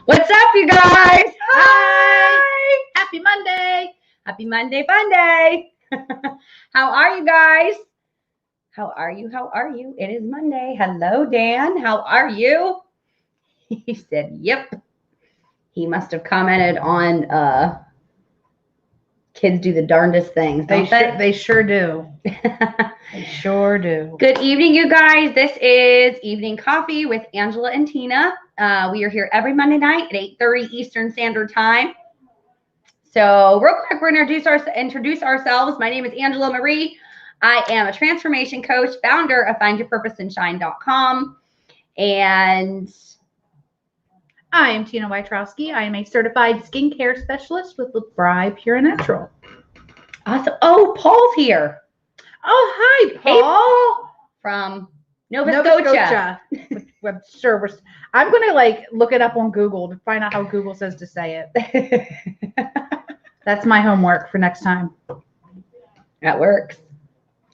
What's up, you guys? Hi. Happy Monday. Happy Monday, fun day. How are you guys? How are you? How are you? It is Monday. Hello, Dan. How are you? He said, yep. He must have commented on kids do the darndest things, don't they? They sure do. They sure do. Good evening, you guys. This is Evening Coffee with Angela and Tina. We are here every Monday night at 8:30 Eastern Standard Time. So real quick, we're going to introduce ourselves. My name is Angela Marie. I am a transformation coach, founder of findyourpurposeandshine.com. And I am Tina Wojtrowski. I am a certified skincare specialist with LeBry Pure Natural. awesome. Oh, Paul's here. Oh, hi, Paul. Hey, Paul from Nova Scotia. I'm sure I'm going to look it up on Google to find out how Google says to say it. That's my homework for next time. That works.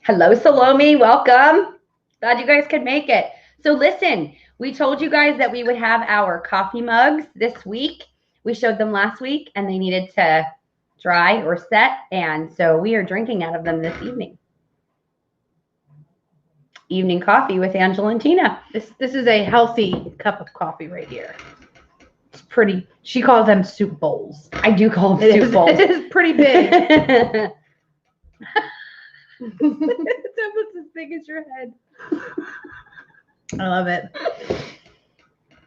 Hello, Salome. Welcome. Glad you guys could make it. So listen, we told you guys that we would have our coffee mugs this week. We showed them last week and they needed to dry or set. And so we are drinking out of them this evening. Evening coffee with Angela and Tina. This is a healthy cup of coffee right here. It's pretty. She calls them soup bowls. I do call them soup bowls. It is pretty big. It's almost as big as your head. I love it.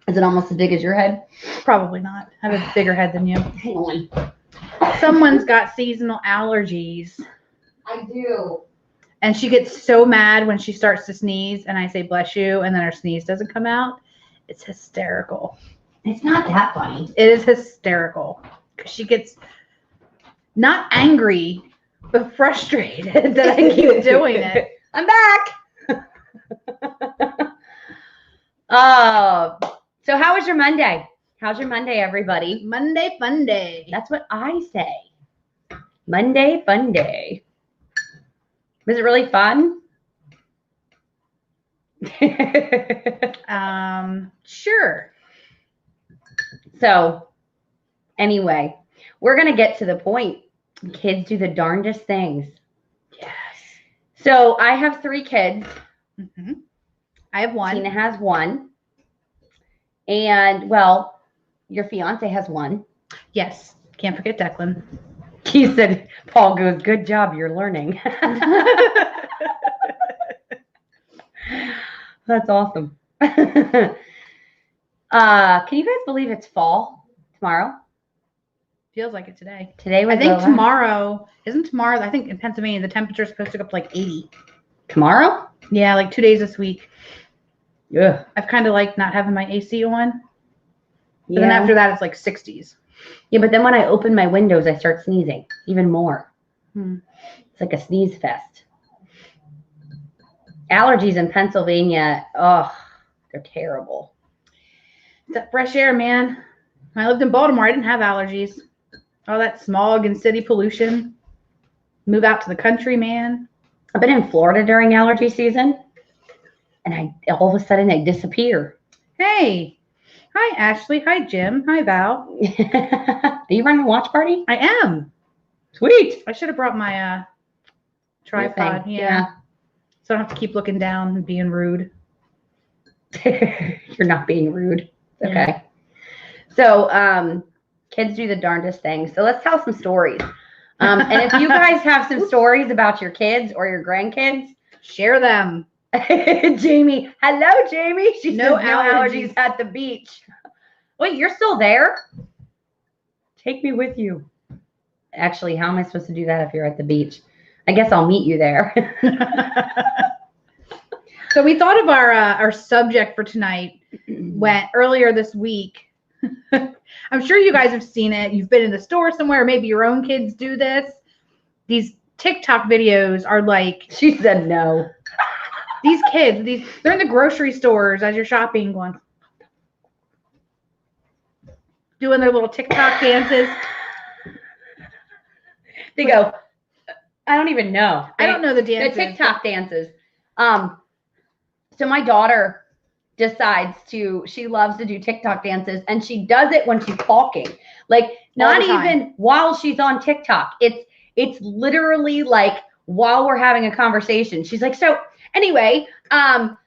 Is it almost as big as your head? Probably not. I have a bigger head than you. Hang on. Someone's got seasonal allergies. I do. And she gets so mad when she starts to sneeze and I say, bless you, and then her sneeze doesn't come out. It's hysterical. It's not that funny. It is hysterical. Because she gets not angry, but frustrated that I keep doing it. I'm back. So how was your Monday? How's your Monday, everybody? Monday fun day. That's what I say. Monday fun day. Was it really fun? Sure. So anyway, we're going to get to the point. Kids do the darndest things. Yes. So I have 3 kids. Mm-hmm. I have 1. Tina has 1. And, well, your fiance has 1. Yes. Can't forget Declan. He said, Paul goes, good job, you're learning. That's awesome. Can you guys believe it's fall tomorrow? Feels like it today. Today was I think tomorrow, I think in Pennsylvania, the temperature is supposed to go up to 80. Tomorrow? Yeah, 2 days this week. Yeah. I've kind of not having my AC on. But then after that, it's 60s. Yeah, but then when I open my windows, I start sneezing even more. It's like a sneeze fest. Allergies in Pennsylvania, they're terrible. It's that fresh air, man. When I lived in Baltimore, I didn't have allergies. All that smog and city pollution. Move out to the country, man. I've been in Florida during allergy season, and all of a sudden they disappear. Hey. Hi, Ashley. Hi, Jim. Hi, Val. Are you running a watch party? I am. Sweet. I should have brought my tripod. Yeah. So I don't have to keep looking down and being rude. You're not being rude. Okay. Yeah. So kids do the darndest things. So let's tell some stories. And if you guys have some stories about your kids or your grandkids, share them. Jamie. Hello, Jamie. She no says no allergies at the beach. Wait, you're still there? Take me with you. Actually, how am I supposed to do that if you're at the beach? I guess I'll meet you there. So we thought of our subject for tonight earlier this week. I'm sure you guys have seen it. You've been in the store somewhere. Maybe your own kids do this. These TikTok videos are She said no. These kids, they're in the grocery stores as you're shopping doing their little TikTok dances. They go, I don't even know. I don't know the dances. The TikTok dances. So my daughter she loves to do TikTok dances, and she does it when she's talking. Like not even while she's on TikTok. It's literally like while we're having a conversation. She's like, so anyway, I mean,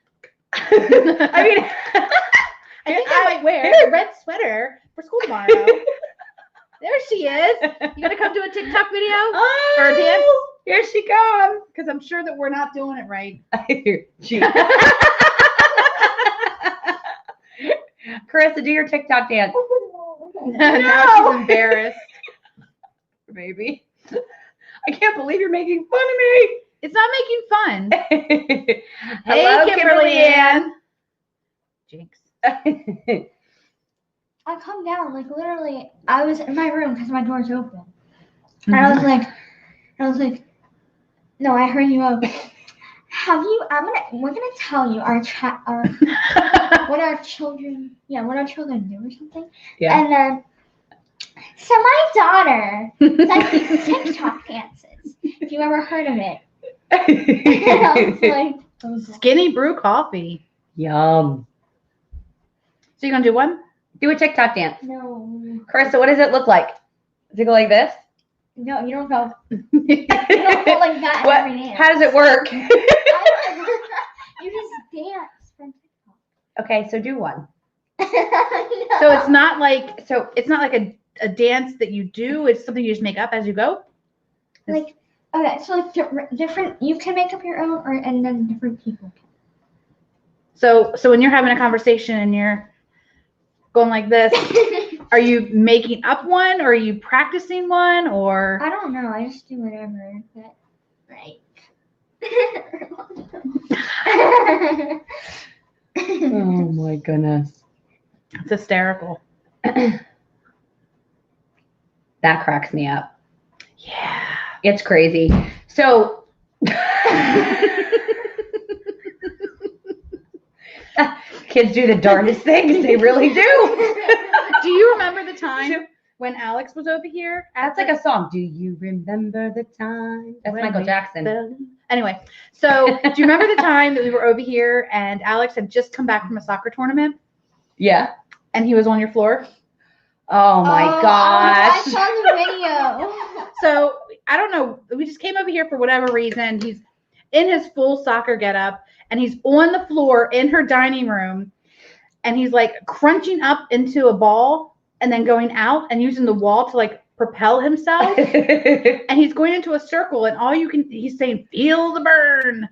I think I might wear a red sweater for school tomorrow. There she is. You gonna come do a TikTok video or a dance? Here she comes. Because I'm sure that we're not doing it right. Carissa, do your TikTok dance. Now she's embarrassed. Maybe. I can't believe you're making fun of me. It's not making fun. Hello, Kimberly Ann. Jinx. I come down, like literally, I was in my room because my door's open. And I was like, no, I heard you up. We're gonna tell you what our children do or something. Yeah. And then, so my daughter does these TikTok dances. If you ever heard of it. And I was like, Skinny brew coffee. Yum. So you gonna do one? Do a TikTok dance. No. Carissa, what does it look like? Does it go like this? No, you don't go. You don't go like that every dance. How does it work? I don't know. You just dance from TikTok. Okay, so do one. No. So it's not like a dance that you do. It's something you just make up as you go. Like okay, so like different. You can make up your own, and then different people can. So when you're having a conversation and you're going like this, are you making up one, or are you practicing one, or? I don't know. I just do whatever. But like. Oh my goodness. It's hysterical. That cracks me up. Yeah. It's crazy. So kids do the darndest things. They really do. Do you remember the time when Alex was over here? That's like a song. Do you remember the time? That's Michael Jackson. Anyway, so do you remember the time that we were over here and Alex had just come back from a soccer tournament? Yeah. And he was on your floor? Oh my gosh. I saw the video. So I don't know. We just came over here for whatever reason. He's in his full soccer getup and he's on the floor in her dining room and he's like crunching up into a ball and then going out and using the wall to like propel himself. And he's going into a circle and he's saying, feel the burn,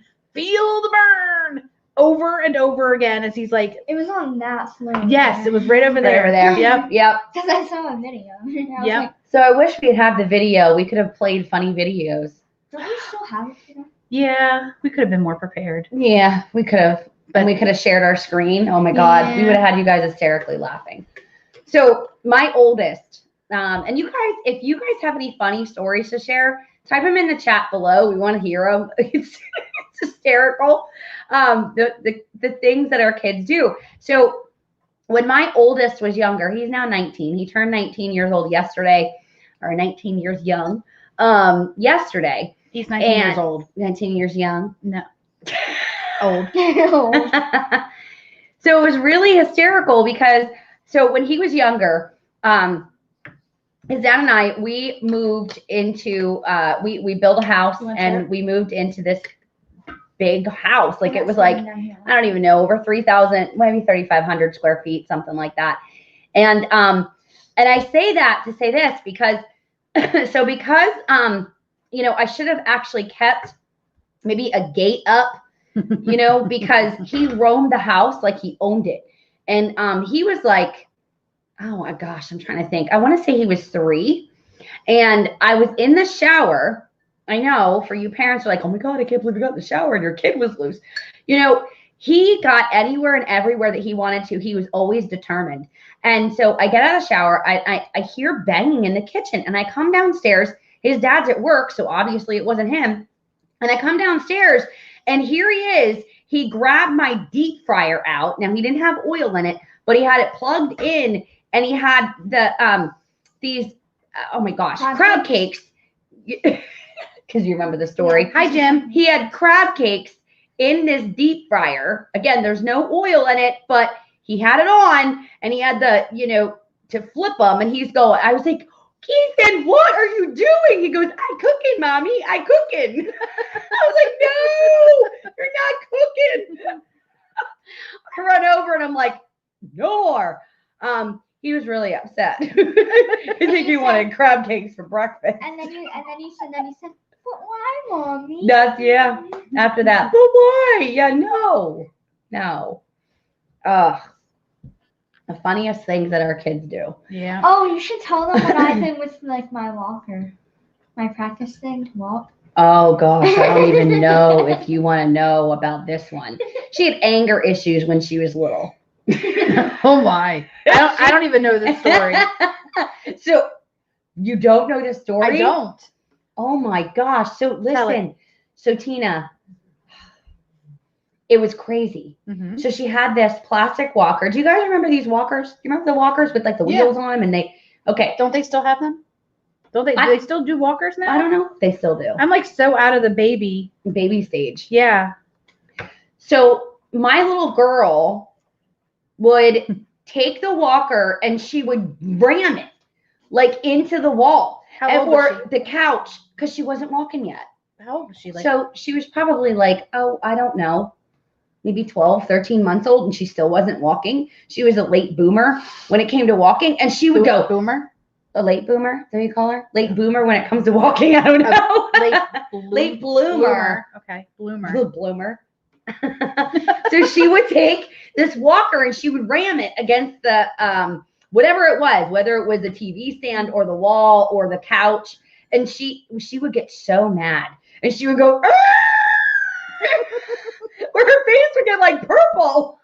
over and over again as he's like. It was on that floor. Yes, it was right over there. Over there. Yep. Because I saw a video. Yep. Like, so I wish we'd have the video. We could have played funny videos. don't we still have it today? Yeah, we could have been more prepared. Yeah, we could have. But we could have shared our screen. Oh my God. Yeah. We would have had you guys hysterically laughing. So my oldest, and you guys, if you guys have any funny stories to share, type them in the chat below. We want to hear them. It's hysterical. The things that our kids do. So when my oldest was younger, he's now 19. He turned 19 years old yesterday, or 19 years young. Yesterday. He's 19 years old. 19 years young. No. Old. So it was really hysterical because when he was younger, his dad and I, we moved into we built a house and we moved into this big house. Like it was like, I don't even know, over 3,000, maybe 3,500 square feet, something like that. And I say that to say this because you know, I should have actually kept maybe a gate up, you know, because he roamed the house like he owned it. And he was like, oh my gosh, I'm trying to think. I want to say he was 3. And I was in the shower. I know for you parents are like, oh my God, I can't believe you got in the shower and your kid was loose. You know, he got anywhere and everywhere that he wanted to. He was always determined. And so I get out of the shower. I hear banging in the kitchen and I come downstairs. His dad's at work, so obviously it wasn't him. And I come downstairs and here he is. He grabbed my deep fryer out. Now he didn't have oil in it, but he had it plugged in and he had the these oh my gosh, crab cakes. Because you remember the story. Hi, Jim. He had crab cakes in this deep fryer. Again, there's no oil in it, but he had it on and he had the, to flip them. And he's going, I was like, Ethan, what are you doing? He goes, I cooking, mommy. I cooking. I was like, no, you're not cooking. I run over and I'm like, no more. He was really upset. I think he wanted crab cakes for breakfast. And then he said, but why, mommy? After that, but why? Yeah, no. Ugh. The funniest things that our kids do. Yeah. Oh, you should tell them what I did with like my walker, my practice thing to walk. Oh gosh, I don't even know if you want to know about this one. She had anger issues when she was little. Oh my! I don't even know this story. So you don't know this story? I don't. Oh my gosh! So listen. So Tina, it was crazy. Mm-hmm. So she had this plastic walker. Do you guys remember these walkers? Do you remember the walkers with like the wheels on them? And Don't they still have them? Do they still do walkers now? I don't know. They still do. I'm like so out of the baby stage. Yeah. So my little girl would take the walker and she would ram it like into the wall or the couch because she wasn't walking yet. How old was she? So she was probably like, I don't know, maybe 12, 13 months old, and she still wasn't walking. She was a late boomer when it came to walking, and she would go boomer. A late boomer? Is that what you call her? Late boomer when it comes to walking? I don't know. Late bloomer. Okay, bloomer. Bloomer. So she would take this walker and she would ram it against the whatever it was, whether it was the TV stand or the wall or the couch, and she would get so mad and she would go, where her face would get like purple.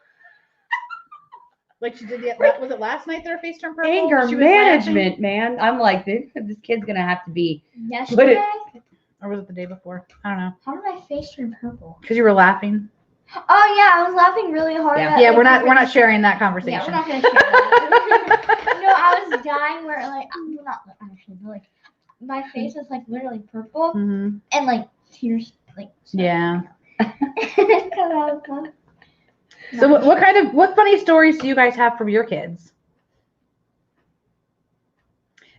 Like she did was it last night that her face turned purple? Anger management, man. I'm like, this kid's gonna have to be. Yesterday? Or was it the day before? I don't know. How did my face turn purple? Because you were laughing. Oh yeah, I was laughing really hard. Yeah, we're not sharing that conversation. Yeah, we're not gonna share that. No, I was dying where like I'm not actually, but like my face was like literally purple Mm-hmm. and like tears like. Yeah. So what funny stories do you guys have from your kids?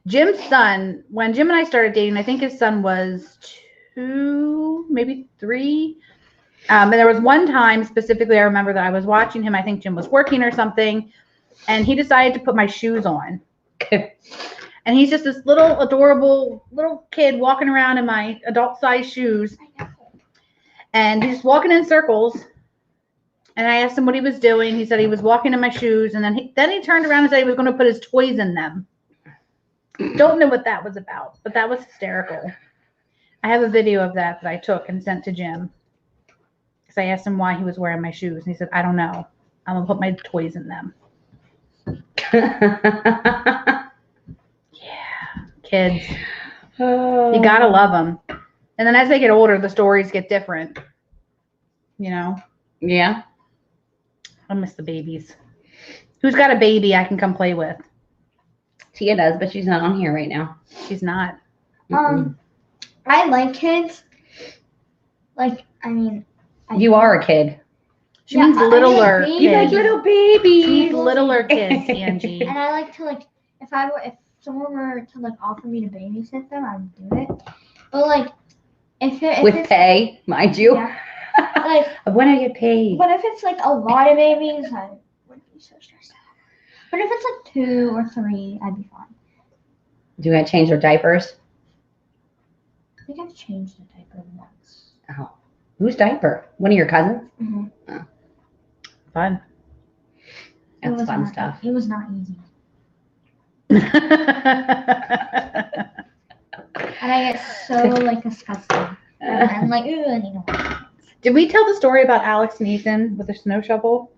Jim's son, when Jim and I started dating, I think his son was 2, maybe 3. And there was one time specifically I remember that I was watching him. I think Jim was working or something, and he decided to put my shoes on. And he's just this little adorable little kid walking around in my adult-sized shoes. And he's walking in circles. And I asked him what he was doing. He said he was walking in my shoes. And then he turned around and said he was going to put his toys in them. Don't know what that was about, but that was hysterical. I have a video of that I took and sent to Jim. Because I asked him why he was wearing my shoes. And he said, I don't know. I'm going to put my toys in them. Yeah. Kids. You got to love them. And then as they get older, the stories get different. You know? Yeah. I miss the babies. Who's got a baby I can come play with? Tia does, but she's not on here right now. She's not. I like kids. Like, I mean. You are a kid. She means littler kids. You like little babies. She means littler kids, Angie. And I like to like, if someone were to like offer me to babysit them, I would do it. But like, if it's pay, mind you. Yeah. Like, when I get paid. But if it's like a lot of babies, I wouldn't be so stressed out. But if it's like 2 or 3, I'd be fine. Do you want to change their diapers? I think I've changed the diaper once. Oh. Whose diaper? One of your cousins? Mm-hmm. Oh. Fun. That's fun stuff. It was not easy. And I get so like disgusted. And I'm like, ooh, I need to wash. Did we tell the story about Alex and Ethan with the snow shovel?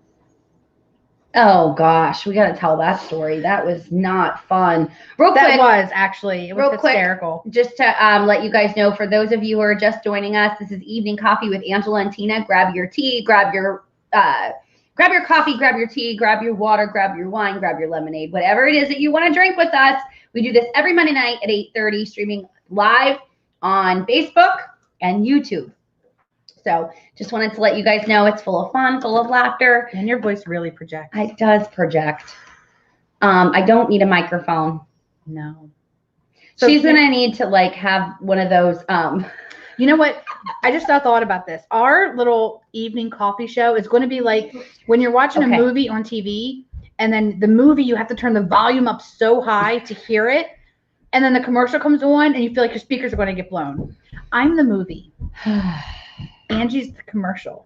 Oh gosh, we got to tell that story. That was not fun. That was actually. It was hysterical. Quick, just to let you guys know, for those of you who are just joining us, this is Evening Coffee with Angela and Tina. Grab your tea, grab your coffee, grab your tea, grab your water, grab your wine, grab your lemonade, whatever it is that you want to drink with us. We do this every Monday night at 8:30, streaming live on Facebook and YouTube. So just wanted to let you guys know it's full of fun, full of laughter. And your voice really projects. It does project. I don't need a microphone. No. So she's going to need to like have one of those. You know what? I just thought about this. Our little evening coffee show is going to be like when you're watching a movie on TV and then the movie, you have to turn the volume up so high to hear it. And then the commercial comes on and you feel like your speakers are going to get blown. I'm the movie. Angie's the commercial.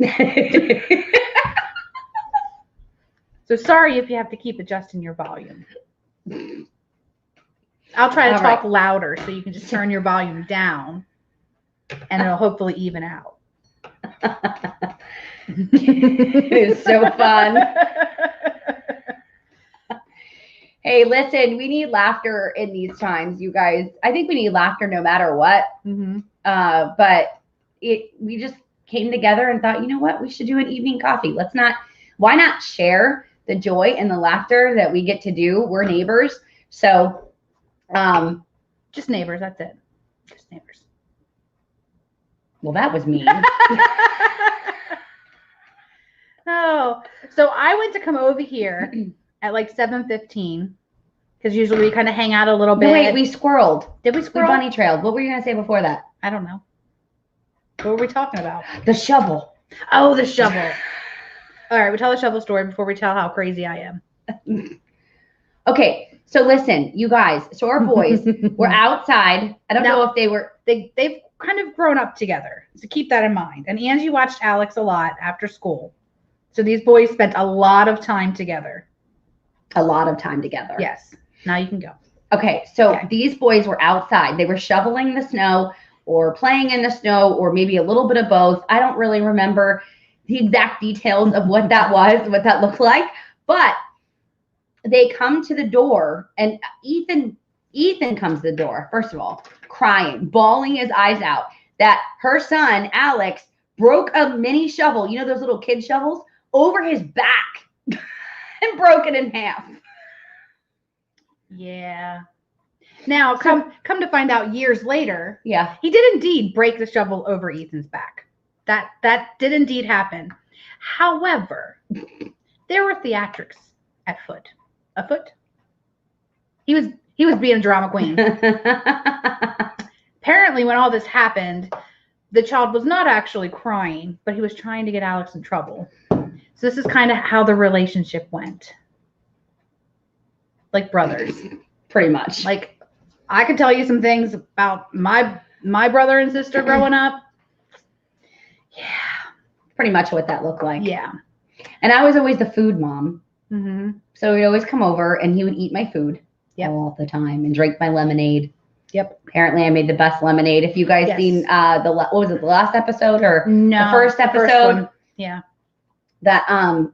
So sorry if you have to keep adjusting your volume. I'll try to talk louder so you can just turn your volume down and it'll hopefully even out. It is so fun. Hey, listen, we need laughter in these times, you guys. I think we need laughter no matter what. Mm-hmm. But we just came together and thought, you know what? We should do an evening coffee. Why not share the joy and the laughter that we get to do? We're neighbors. So, just neighbors. That's it. Just neighbors. Well, that was mean. Oh, so I went to come over here at like 7:15 because usually we kind of hang out a little bit. No, wait, we squirreled. Did we squirrel? We bunny trailed. What were you going to say before that? I don't know. What were we talking about? The shovel. Oh, the shovel. All right, we tell the shovel story before we tell how crazy I am. Okay, so listen, you guys. So our boys were outside. I don't know if they've kind of grown up together. So keep that in mind. And Angie watched Alex a lot after school. So these boys spent a lot of time together. A lot of time together. Yes. Now you can go. Okay, so these boys were outside. They were shoveling the snow or playing in the snow or maybe a little bit of both. I don't really remember the exact details of what that was, what that looked like. But they come to the door and Ethan comes to the door, first of all, crying, bawling his eyes out that her son, Alex, broke a mini shovel, you know those little kid shovels, over his back and broke it in half. Yeah. Now, come to find out years later, he did indeed break the shovel over Ethan's back. That did indeed happen. However, there were theatrics afoot. He was being a drama queen. Apparently, when all this happened, the child was not actually crying, but he was trying to get Alex in trouble. So this is kind of how the relationship went. Like brothers. Pretty much. Like, I could tell you some things about my brother and sister growing up. Yeah. Pretty much what that looked like. Yeah. And I was always the food mom. Mm-hmm. So he'd always come over and he would eat my food all the time and drink my lemonade. Yep. Apparently I made the best lemonade. If you guys seen what was it, the last episode or the first episode? The first one. Yeah. That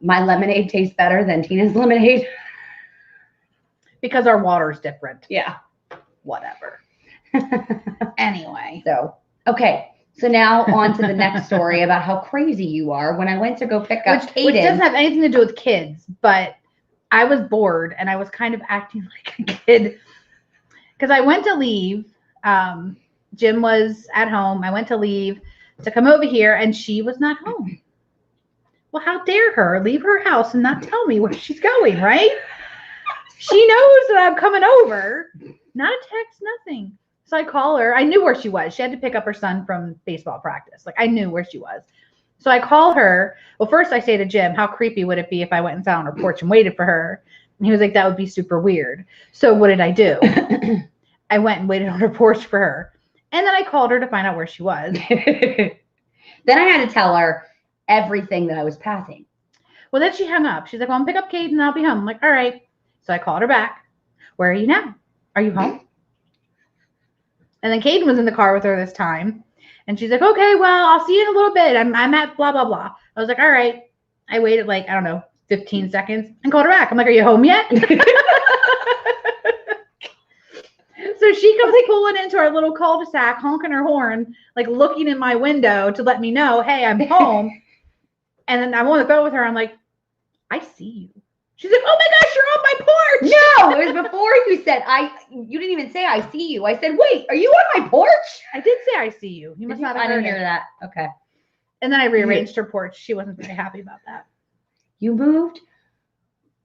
my lemonade tastes better than Tina's lemonade. Because our water's different. Yeah. Whatever. Anyway. So, okay. So now on to the next story about how crazy you are. When I went to go pick up Caden. Which doesn't have anything to do with kids, but I was bored and I was kind of acting like a kid. Because I went to leave. Jim was at home. I went to leave to come over here and she was not home. Well, how dare her leave her house and not tell me where she's going, right? She knows that I'm coming over. Not a text, nothing. So I call her. I knew where she was. She had to pick up her son from baseball practice. Like, I knew where she was. So I call her. Well, first I say to Jim, how creepy would it be if I went and sat on her porch and waited for her? And he was like, that would be super weird. So what did I do? I went and waited on her porch for her. And then I called her to find out where she was. Then I had to tell her everything that I was passing. Well, then she hung up. She's like, well, I'm pick up Kate and I'll be home. I'm like, all right. So I called her back. Where are you now? Are you home? And then Caden was in the car with her this time. And she's like, okay, well, I'll see you in a little bit. I'm at blah, blah, blah. I was like, all right. I waited like, I don't know, 15 seconds and called her back. I'm like, are you home yet? So she comes pulling into our little cul-de-sac, honking her horn, like looking in my window to let me know, hey, I'm home. And then I'm on the phone with her. I'm like, I see you. She's like, oh my gosh, you're on my porch. No, it was before you said, you didn't even say, I see you. I said, wait, are you on my porch? I did say, I see you. You must not have heard hear that. Okay. And then I rearranged her porch. She wasn't very happy about that. You moved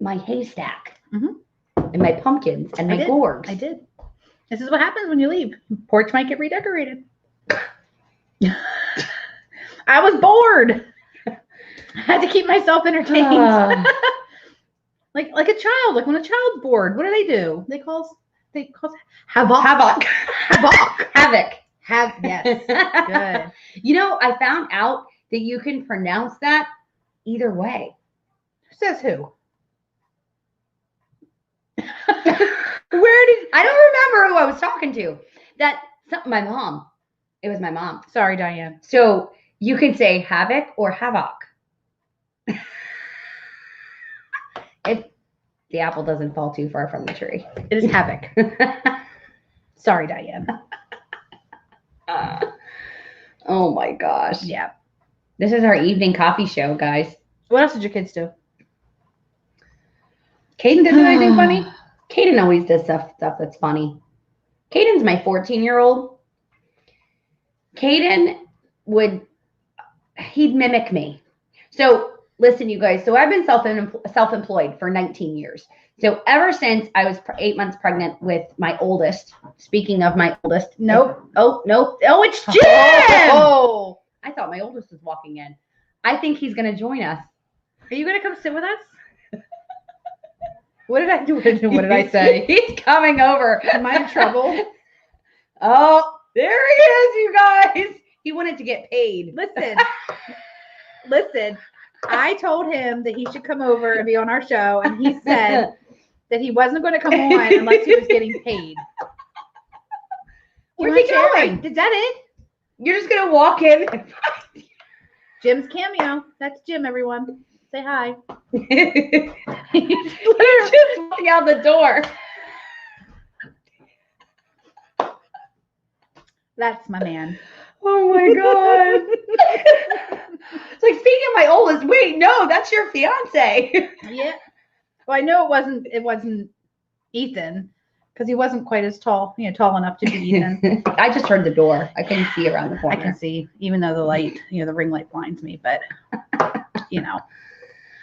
my haystack Mhm. and my pumpkins and my gourds. I did. This is what happens when you leave. Porch might get redecorated. I was bored. I had to keep myself entertained. like a child. Like when a child's bored, what do? They call Havoc. Havoc. Yes. Good. You know, I found out that you can pronounce that either way. Says who? I don't remember who I was talking to. My mom. It was my mom. Sorry, Diane. So you can say Havoc or Havoc. If the apple doesn't fall too far from the tree. It is Havoc. Sorry, Diane. Oh my gosh. Yeah. This is our evening coffee show, guys. What else did your kids do? Caden didn't do anything funny? Caden always does stuff that's funny. Caden's my 14-year-old. Caden he'd mimic me. So listen, you guys. So I've been self-employed for 19 years. So ever since I was 8 months pregnant with my oldest, speaking of my oldest. Nope. Oh, it's Jim. Oh. I thought my oldest was walking in. I think he's going to join us. Are you going to come sit with us? What did I do? What did I say? He's coming over. Am I in trouble? Oh, there he is, you guys. He wanted to get paid. Listen. I told him that he should come over and be on our show, and he said that he wasn't going to come on unless he was getting paid. Where's he going? Is that it? You're just going to walk in. Jim's cameo. That's Jim, everyone. Say hi. He's just walking out the door. That's my man. Oh my God. It's like, speaking of my oldest, wait, no, that's your fiance. Yeah. Well, I know it wasn't Ethan, because he wasn't quite as tall, tall enough to be Ethan. I just heard the door. I couldn't see around the corner. I can see, even though the light, the ring light blinds me, but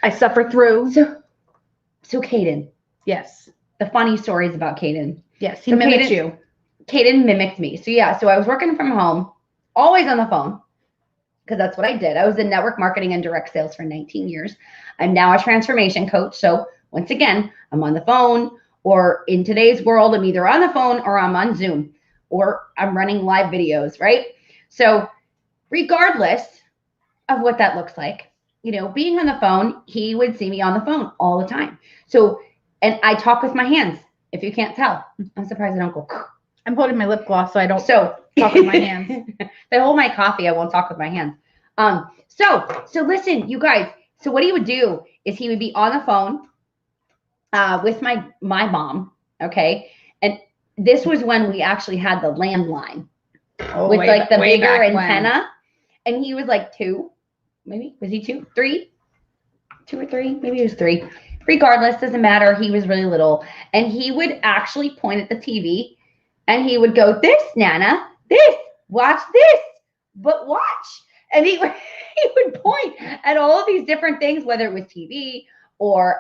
I suffer through. So Caden. Yes. The funny stories about Caden. Yes, he mimicked you. Caden mimicked me. So I was working from home, always on the phone, because that's what I did. I was in network marketing and direct sales for 19 years. I'm now a transformation coach. So once again, I'm on the phone, or in today's world, I'm either on the phone or I'm on Zoom, or I'm running live videos, right? So regardless of what that looks like, being on the phone, he would see me on the phone all the time. So, and I talk with my hands. If you can't tell, I'm surprised I don't go. I'm holding my lip gloss, so I don't talk with my hands. If I hold my coffee, I won't talk with my hands. So listen, you guys. So what he would do is he would be on the phone with my mom. Okay, and this was when we actually had the landline with like the bigger antenna, and he was like 2, maybe was he 2, 3, 2 or 3? Maybe he was 3. Regardless, doesn't matter. He was really little, and he would actually point at the TV. And he would go, this, Nana, this, watch this, but watch. And he would point at all of these different things, whether it was TV or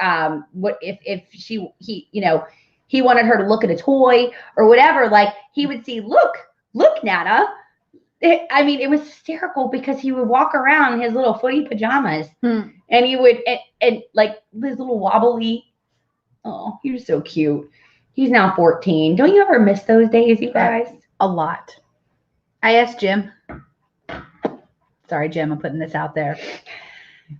what if he wanted her to look at a toy or whatever. Like he would see, look, Nana. It was hysterical because he would walk around in his little footy pajamas and he would and like his little wobbly. Oh, he was so cute. He's now 14. Don't you ever miss those days, you guys? A lot. I asked Jim. Sorry, Jim, I'm putting this out there.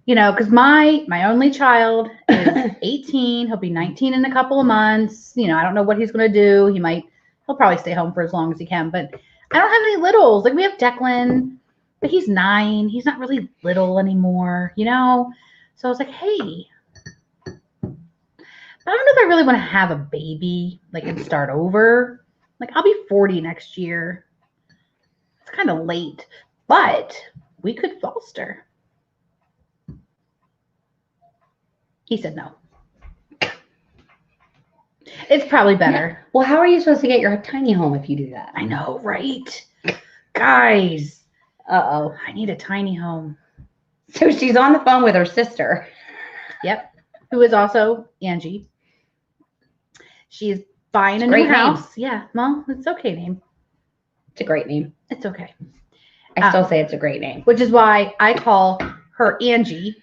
Because my only child is 18. He'll be 19 in a couple of months. I don't know what he's going to do. He'll probably stay home for as long as he can. But I don't have any littles. Like we have Declan, but he's 9. He's not really little anymore, So I was like, hey. I don't know if I really want to have a baby, and start over. I'll be 40 next year. It's kind of late, but we could foster. He said no. It's probably better. Well, how are you supposed to get your tiny home if you do that? I know, right? Guys. Uh-oh. I need a tiny home. So she's on the phone with her sister. Yep. Who is also Angie. She's buying a new Great name. house. Yeah. Well, it's okay name. It's a great name. It's okay. I still say it's a great name. Which is why I call her Angie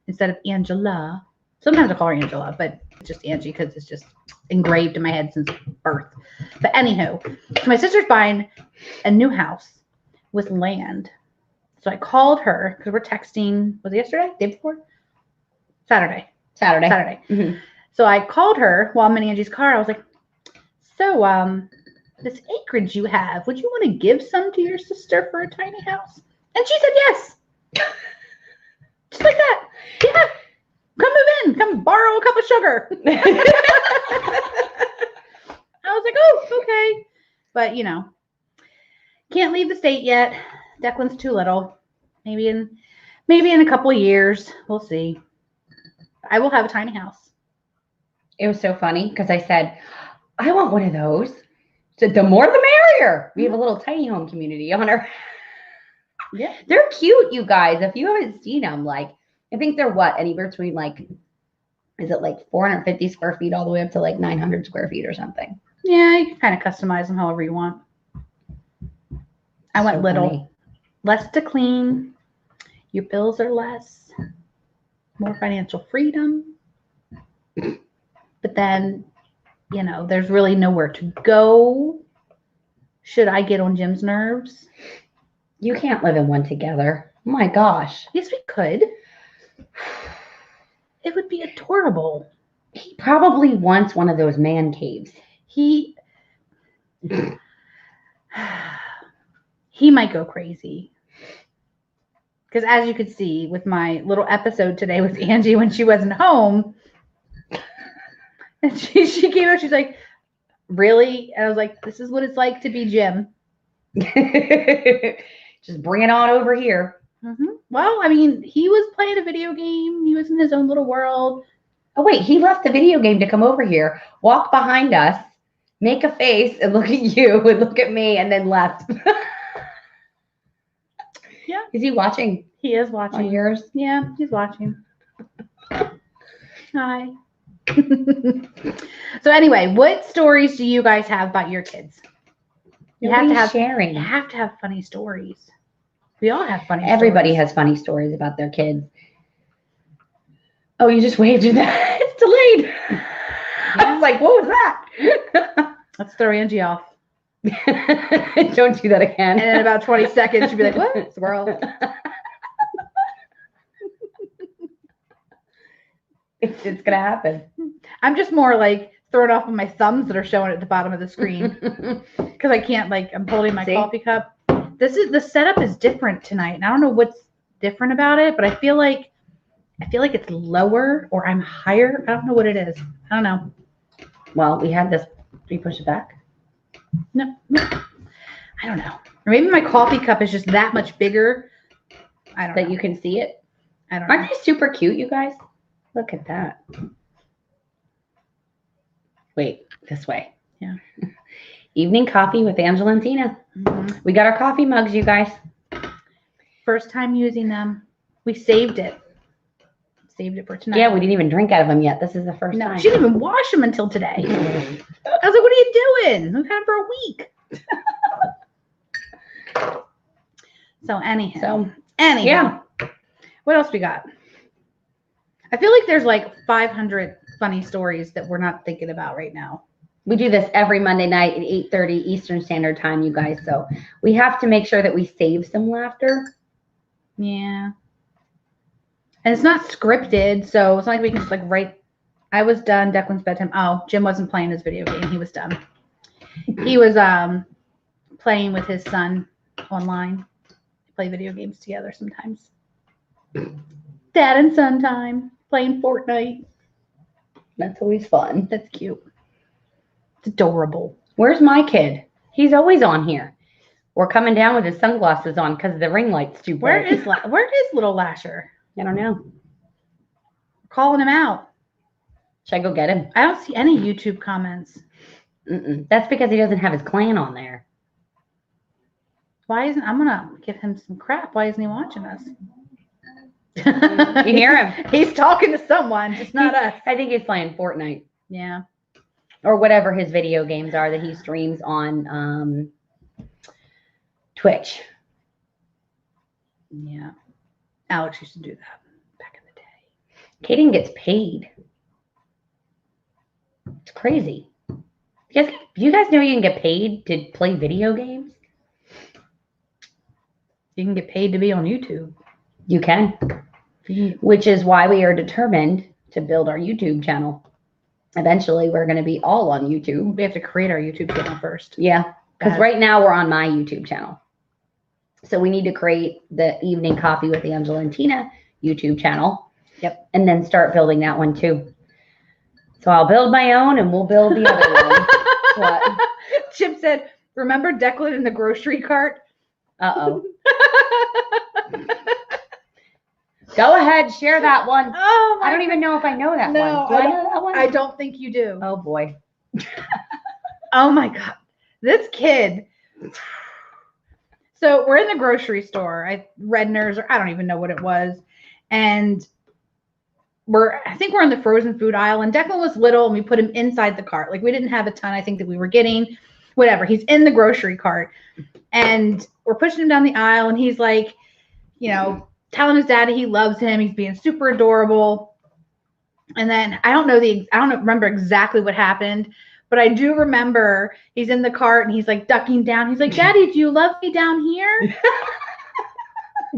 instead of Angela. Sometimes I call her Angela, but it's just Angie because it's just engraved in my head since birth. But anywho, so my sister's buying a new house with land. So I called her because we're texting. Was it yesterday? Day before? Saturday. Mm-hmm. So I called her while I'm in Angie's car. I was like, so, this acreage you have, would you want to give some to your sister for a tiny house? And she said yes. Just like that. Yeah. Come move in. Come borrow a cup of sugar. I was like, oh, okay. But, can't leave the state yet. Declan's too little. Maybe in a couple of years. We'll see. I will have a tiny house. It was so funny because I said, I want one of those. So the more the merrier. We have a little tiny home community on our. Yeah. They're cute, you guys. If you haven't seen them, I think they're anywhere between is it 450 square feet all the way up to 900 square feet or something? Yeah, you can kind of customize them however you want. I went little. Funny. Less to clean. Your bills are less. More financial freedom. But then, there's really nowhere to go. Should I get on Jim's nerves? You can't live in one together. Oh my gosh. Yes, we could. It would be adorable. He probably wants one of those man caves. He might go crazy. Because as you could see with my little episode today with Angie when she wasn't home, and she came out, she's like, really? And I was like, this is what it's like to be Jim. Just bring it on over here. Mm-hmm. Well, I mean, he was playing a video game. He was in his own little world. Oh, wait, he left the video game to come over here, walk behind us, make a face, and look at you, and look at me, and then left. Yeah. Is he watching? He is watching. On yours? Yeah, he's watching. Hi. So anyway, what stories do you guys have about your kids? You have to have sharing. You have to have funny stories. We all have funny Everybody stories. has funny stories about their kids. Oh, you just waved at that. It's delayed. Yeah. I was like, what was that? Let's throw Angie off. Don't do that again. And in about 20 seconds, she'll be like, what? Squirrel. It's going to happen. I'm just more thrown off of my thumbs that are showing at the bottom of the screen. Because I can't, I'm holding my coffee cup. The setup is different tonight. And I don't know what's different about it, but I feel like it's lower or I'm higher. I don't know what it is. I don't know. Well, we had this. Can you push it back? No. I don't know. Or maybe my coffee cup is just that much bigger. I don't know. That you can see it? I don't know. Aren't they super cute, you guys? Look at that. Wait, this way. Yeah. Evening coffee with Angela and Tina. Mm-hmm. We got our coffee mugs, you guys. First time using them. We saved it. Saved it for tonight. Yeah, we didn't even drink out of them yet. This is the first time. She didn't even wash them until today. I was like, what are you doing? We've had them for a week. So anyhow. Yeah. What else we got? I feel like there's 500 funny stories that we're not thinking about right now. We do this every Monday night at 8:30 Eastern Standard Time, you guys. So we have to make sure that we save some laughter. Yeah. And it's not scripted, so it's not like we can just write. I was done. Declan's bedtime. Oh, Jim wasn't playing his video game. He was done. He was playing with his son online. They play video games together sometimes. Dad and son time. Playing Fortnite. That's always fun. That's cute. It's adorable. Where's my kid? He's always on here. We're coming down with his sunglasses on because the ring light's too bright. Where is little Lasher? I don't know. We're calling him out. Should I go get him? I don't see any YouTube comments. That's because he doesn't have his clan on there. I'm going to give him some crap. Why isn't he watching us? You hear him? He's talking to someone, just not us. I think he's playing Fortnite. Yeah. Or whatever his video games are that he streams on Twitch. Yeah. Alex used to do that back in the day. Kaden gets paid. It's crazy. You guys know you can get paid to play video games? You can get paid to be on YouTube. You can. Which is why we are determined to build our YouTube channel. Eventually, we're going to be all on YouTube. We have to create our YouTube channel first. Yeah, because right now we're on my YouTube channel. So we need to create the Evening Coffee with Angela and Tina YouTube channel. Yep. And then start building that one too. So I'll build my own and we'll build the other one. What? Chip said, remember Declan in the grocery cart? Uh-oh. Go ahead, share that one. Oh, I don't even know if I know that one. Do I know that one? I don't think you do. Oh boy. Oh my God. This kid. So we're in the grocery store, Redner's, or I don't even know what it was. And I think we're in the frozen food aisle, and Declan was little and we put him inside the cart. Like we didn't have a ton, I think, that we were getting. Whatever. He's in the grocery cart and we're pushing him down the aisle and he's like, telling his daddy he loves him. He's being super adorable. And then I don't remember exactly what happened, but I do remember he's in the cart and he's like ducking down. He's like, Daddy, do you love me down here?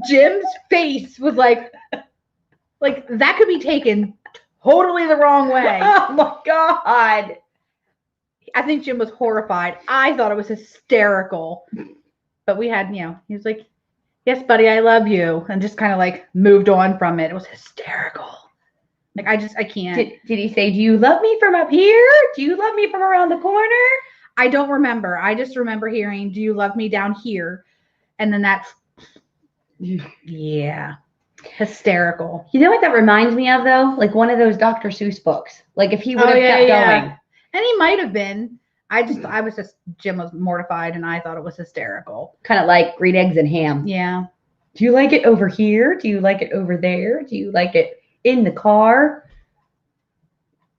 Jim's face was like that could be taken totally the wrong way. Oh my God. I think Jim was horrified. I thought it was hysterical. But we had, he was like, yes, buddy, I love you. And just kind of like moved on from it. It was hysterical. Like, I can't. Did he say, do you love me from up here? Do you love me from around the corner? I don't remember. I just remember hearing, do you love me down here? And then that's, yeah, hysterical. You know what that reminds me of, though? Like one of those Dr. Seuss books. Like if he would have kept going. And he might have been. Jim was mortified and I thought it was hysterical. Kind of like green eggs and ham. Yeah. Do you like it over here? Do you like it over there? Do you like it in the car?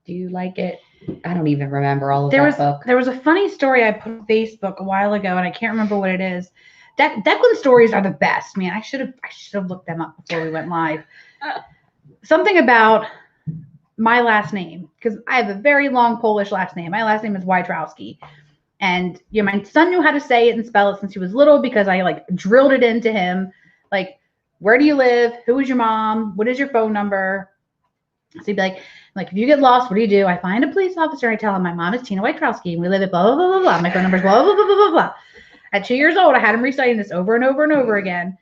Do you like it? I don't even remember all of that book. There was a funny story I put on Facebook a while ago and I can't remember what it is. Declan stories are the best. Man, I should have looked them up before we went live. Something about my last name, because I have a very long Polish last name. My last name is Wojtrowski. And my son knew how to say it and spell it since he was little because I drilled it into him. Like, where do you live? Who is your mom? What is your phone number? So he'd be like, if you get lost, what do? I find a police officer. I tell him my mom is Tina Wojtrowski and we live at blah, blah, blah, blah, blah. My phone number is blah, blah, blah, blah, blah, blah. At 2 years old, I had him reciting this over and over and over again.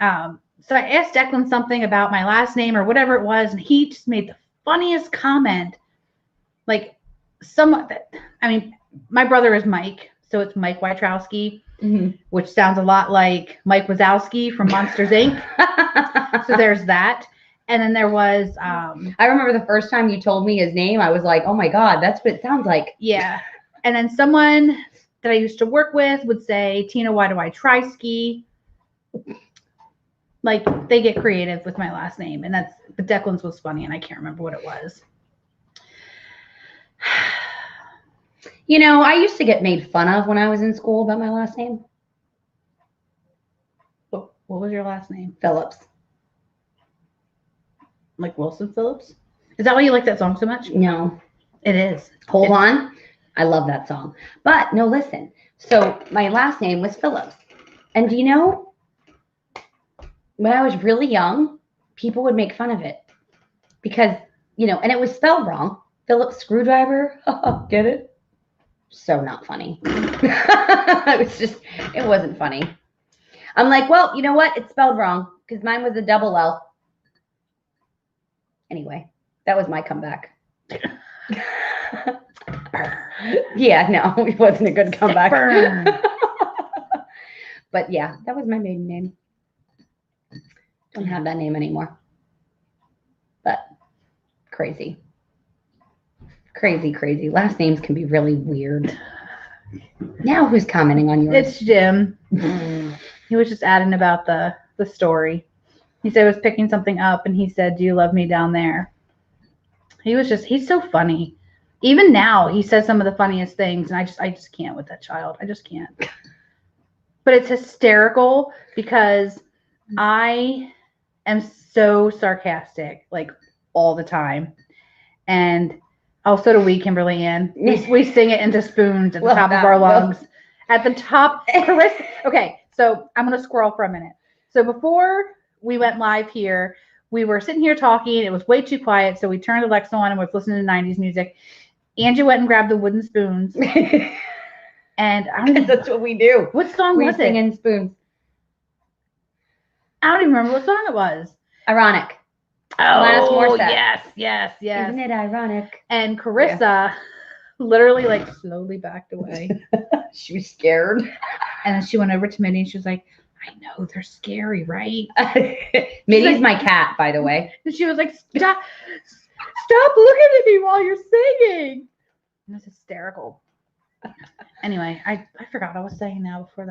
So I asked Declan something about my last name or whatever it was, and he just made the funniest comment. My brother is Mike, so it's Mike Wojtrowski, which sounds a lot like Mike Wazowski from Monsters, Inc. So there's that. And then there was... I remember the first time you told me his name, I was like, oh my God, that's what it sounds like. Yeah. And then someone that I used to work with would say, Tina, why do I try ski? They get creative with my last name. But Declan's was funny and I can't remember what it was. I used to get made fun of when I was in school about my last name. What was your last name? Phillips. Like Wilson Phillips? Is that why you like that song so much? No. It is. Hold on. I love that song. But no, listen. So my last name was Phillips. And do you know, when I was really young, people would make fun of it. Because, and it was spelled wrong. Phillips Screwdriver. Get it? So not funny. It wasn't funny. I'm like, well, you know what? It's spelled wrong because mine was a double L. Anyway, that was my comeback. Yeah, no, it wasn't a good comeback. But yeah, that was my maiden name. Don't have that name anymore. But crazy. Crazy. Last names can be really weird. Now who's commenting on yours? It's Jim. He was just adding about the story. He said he was picking something up, and he said, "Do you love me down there?" He's so funny. Even now, he says some of the funniest things, and I just can't with that child. I just can't. But it's hysterical because I am so sarcastic, like all the time. And so do we, Kimberly Ann. We sing it into spoons at the top of our lungs. At the top, Carissa. Okay, so I'm going to squirrel for a minute. So before we went live here, we were sitting here talking. It was way too quiet, so we turned Alexa on and we're listening to 90s music. Angie went and grabbed the wooden spoons. And I don't know. That's what we do. What song was it? We sing in spoons. I don't even remember what song it was. Ironic. Oh, yes. Isn't it ironic? And Carissa literally like slowly backed away. She was scared. And then she went over to Minnie and she was like, I know they're scary, right? Minnie's like, my cat, by the way. And she was like, stop looking at me while you're singing. It was hysterical. Anyway, I forgot what I was saying now before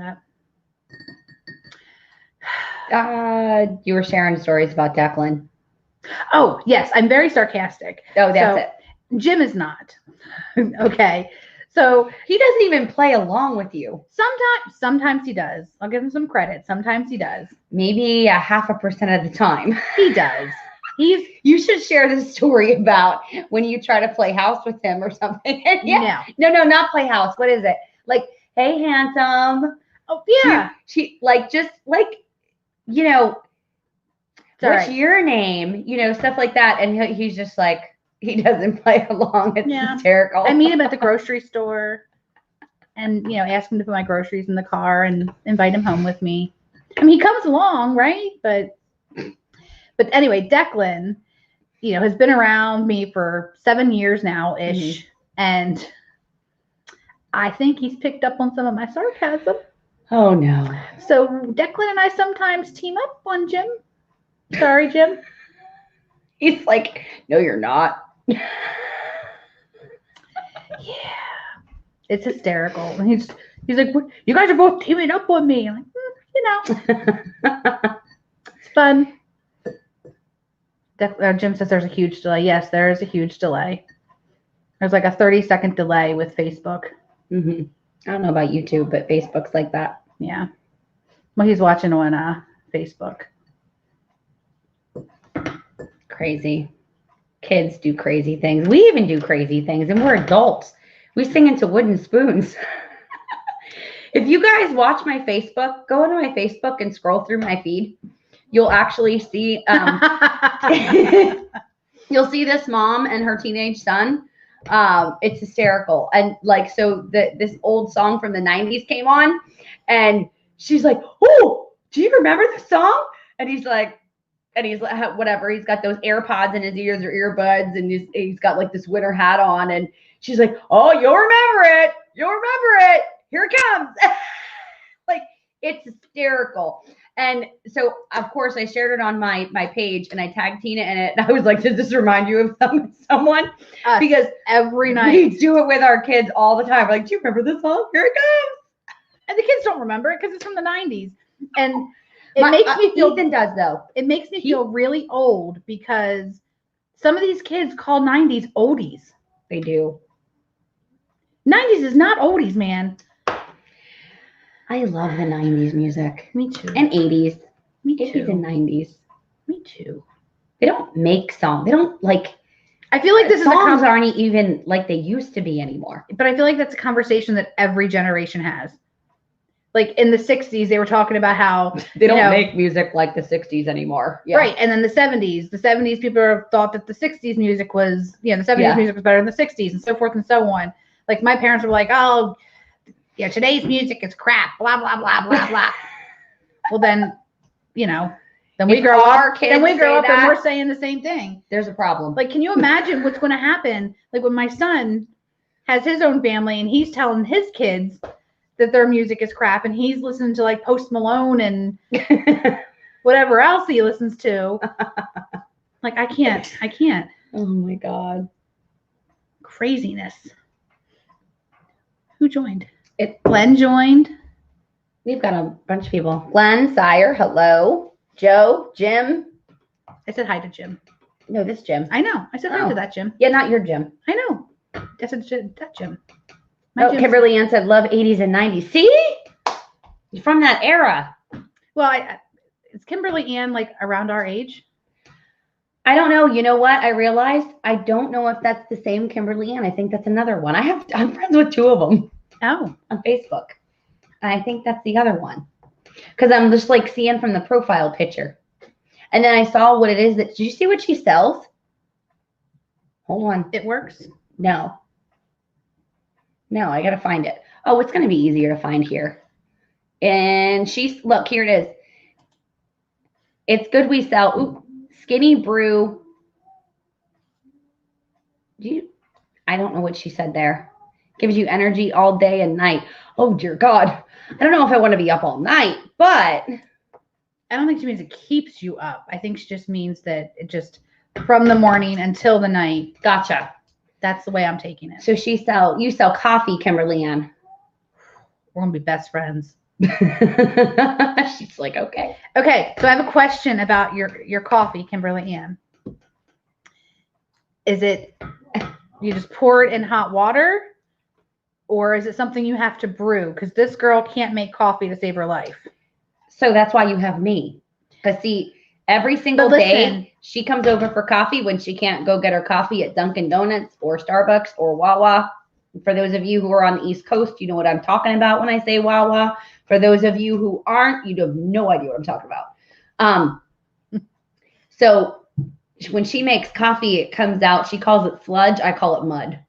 that. You were sharing stories about Declan. Oh, yes. I'm very sarcastic. Oh, that's it. Jim is not. Okay. So he doesn't even play along with you. Sometimes he does. I'll give him some credit. Sometimes he does. Maybe 0.5% of the time. He does. You should share this story about when you try to play house with him or something. Yeah. No, not play house. What is it? Like, hey, handsome. Oh, yeah. She like, just like, you know, what's your name? You know, stuff like that. And he's just like, he doesn't play along. It's hysterical. I meet him at the grocery store and, ask him to put my groceries in the car and invite him home with me. I mean, he comes along, right? But anyway, Declan, has been around me for 7 years now-ish. Mm-hmm. And I think he's picked up on some of my sarcasm. Oh, no. So Declan and I sometimes team up on Jim. Sorry, Jim. He's like, no, you're not. Yeah. It's hysterical. And he's like, you guys are both teaming up on me. I'm like, it's fun. Jim says there's a huge delay. Yes, there is a huge delay. There's like a 30-second delay with Facebook. Mm-hmm. I don't know about YouTube, but Facebook's like that. Yeah. Well, he's watching on Facebook. Crazy. Kids do crazy things. We even do crazy things, and we're adults. We sing into wooden spoons. If you guys watch my Facebook, go into my Facebook and scroll through my feed. You'll actually see you'll see this mom and her teenage son. It's hysterical. And like, so this old song from the 90s came on and she's like, oh, do you remember the song? And he's like, whatever. He's got those AirPods in his ears or earbuds and he's got like this winter hat on. And she's like, oh, you'll remember it. You'll remember it. Here it comes. Like, it's hysterical. And so, of course, I shared it on my page and I tagged Tina in it. And I was like, does this remind you of someone? Because every night we do it with our kids all the time. We're like, do you remember this song? Here it comes. And the kids don't remember it because it's from the 90s. And it makes me feel, Ethan does though. It makes me feel really old because some of these kids call 90s oldies. They do. 90s is not oldies, man. I love the 90s music. Me too. And 80s. Me too. 80s and 90s. Me too. They don't make songs. They don't like. I feel like songs aren't even like they used to be anymore. But I feel like that's a conversation that every generation has. Like in the 60s, they were talking about how they don't make music like the 60s anymore. Yeah. Right. And then the 70s people thought that the 60s music was, the 70s music was better than the 60s and so forth and so on. Like my parents were like, oh, yeah, today's music is crap, blah, blah, blah, blah, blah. Well, then, then we grow up and we're saying the same thing. There's a problem. Like, can you imagine what's going to happen? Like when my son has his own family and he's telling his kids that their music is crap and he's listening to like Post Malone and whatever else he listens to. Like, I can't. Oh my God. Craziness. Who joined? Glenn joined. We've got a bunch of people. Glenn, Sire, hello. Joe, Jim. I said hi to Jim. No, this Jim. I know. I said hi to that Jim. Yeah, not your Jim. I know. I said that Jim. Kimberly Ann said love 80s and 90s. See? You're from that era. Well, is Kimberly Ann like around our age? I don't know. You know what? I realized I don't know if that's the same Kimberly Ann. I think that's another one. I'm friends with two of them. Oh. On Facebook. And I think that's the other one. Because I'm just like seeing from the profile picture. And then I saw what it is that, did you see what she sells? Hold on. It works? No, I got to find it. Oh, it's going to be easier to find here. And look, here it is. It's good we sell. Ooh, Skinny Brew. I don't know what she said there. Gives you energy all day and night. Oh, dear God. I don't know if I want to be up all night, but. I don't think she means it keeps you up. I think she just means that it just from the morning until the night. Gotcha. That's the way I'm taking it. So you sell coffee, Kimberly Ann. We're going to be best friends. She's like, okay. Okay. So I have a question about your coffee, Kimberly Ann. Is it, you just pour it in hot water? Or is it something you have to brew? Because this girl can't make coffee to save her life. So that's why you have me. Because see, every single day she comes over for coffee when she can't go get her coffee at Dunkin' Donuts or Starbucks or Wawa. For those of you who are on the East Coast, you know what I'm talking about when I say Wawa. For those of you who aren't, you have no idea what I'm talking about. So when she makes coffee, it comes out. She calls it sludge. I call it mud.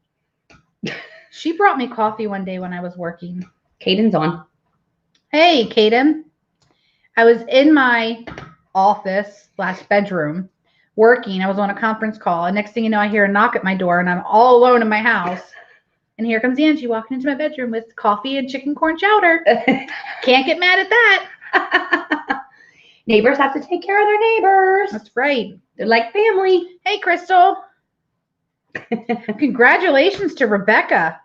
She brought me coffee one day when I was working. Caden's on. Hey, Caden. I was in my office / bedroom working. I was on a conference call. And next thing you know, I hear a knock at my door and I'm all alone in my house. And here comes Angie walking into my bedroom with coffee and chicken corn chowder. Can't get mad at that. Neighbors have to take care of their neighbors. That's right. They're like family. Hey, Crystal. Congratulations to Rebecca.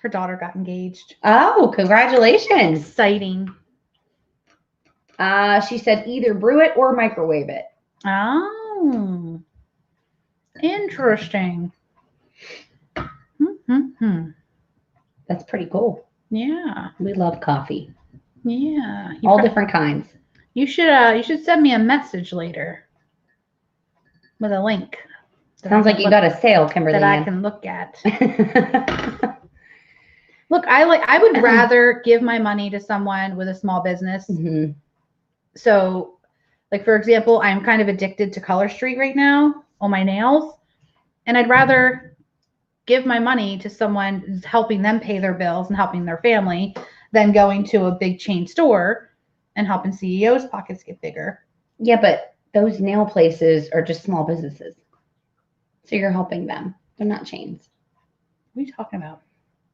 Her daughter got engaged. Oh, congratulations. Exciting. She said either brew it or microwave it. Oh, interesting. That's pretty cool. Yeah. We love coffee. Yeah. All different kinds. You should send me a message later with a link. Sounds like you got a sale, Kimberly. That I can look at. Look, I would rather give my money to someone with a small business. Mm-hmm. So, like, for example, I'm kind of addicted to Color Street right now on my nails. And I'd rather give my money to someone who's helping them pay their bills and helping their family than going to a big chain store and helping CEOs' pockets get bigger. Yeah, but those nail places are just small businesses. So you're helping them. They're not chains. What are you talking about?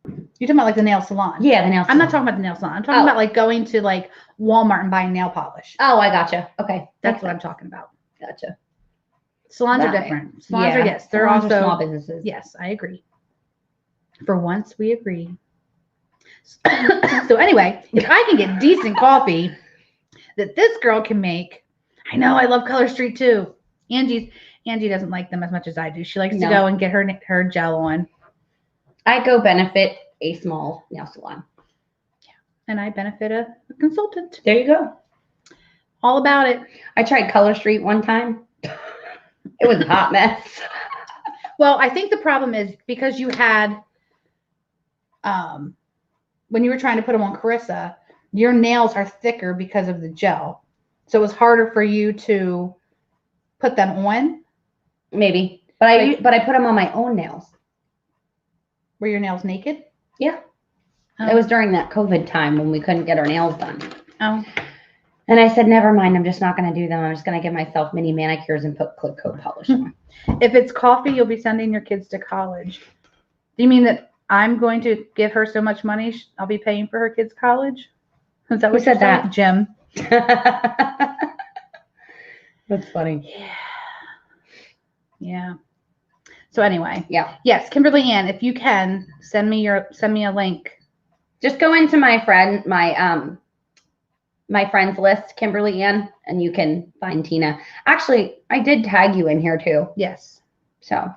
You're talking about like the nail salon. Yeah, the nail salon. I'm not talking about the nail salon. I'm talking about like going to like Walmart and buying nail polish. Oh, I gotcha. Okay. That's what I'm talking about. Gotcha. Salons are different. Salons are, yes. They're also small businesses. Yes, I agree. For once, we agree. So anyway, if I can get decent coffee that this girl can make, I know I love Color Street too. Angie doesn't like them as much as I do. She likes to go and get her gel on. I go benefit a small nail salon. Yeah. And I benefit a consultant. There you go. All about it. I tried Color Street one time. It was a hot mess. Well, I think the problem is because you had, when you were trying to put them on Carissa, your nails are thicker because of the gel. So it was harder for you to put them on. Maybe. But I put them on my own nails. Were your nails naked? Yeah. It was during that COVID time when we couldn't get our nails done. Oh. And I said, never mind. I'm just not going to do them. I'm just going to give myself mini manicures and put clear coat polish on. If it's coffee, you'll be sending your kids to college. Do you mean that I'm going to give her so much money, I'll be paying for her kids' college? Is that what you said? That, Jim? That's funny. Yeah. Yeah. So anyway, yeah. Yes, Kimberly Ann, if you can send me a link. Just go into my my friends list, Kimberly Ann, and you can find Tina. Actually, I did tag you in here too. Yes. So,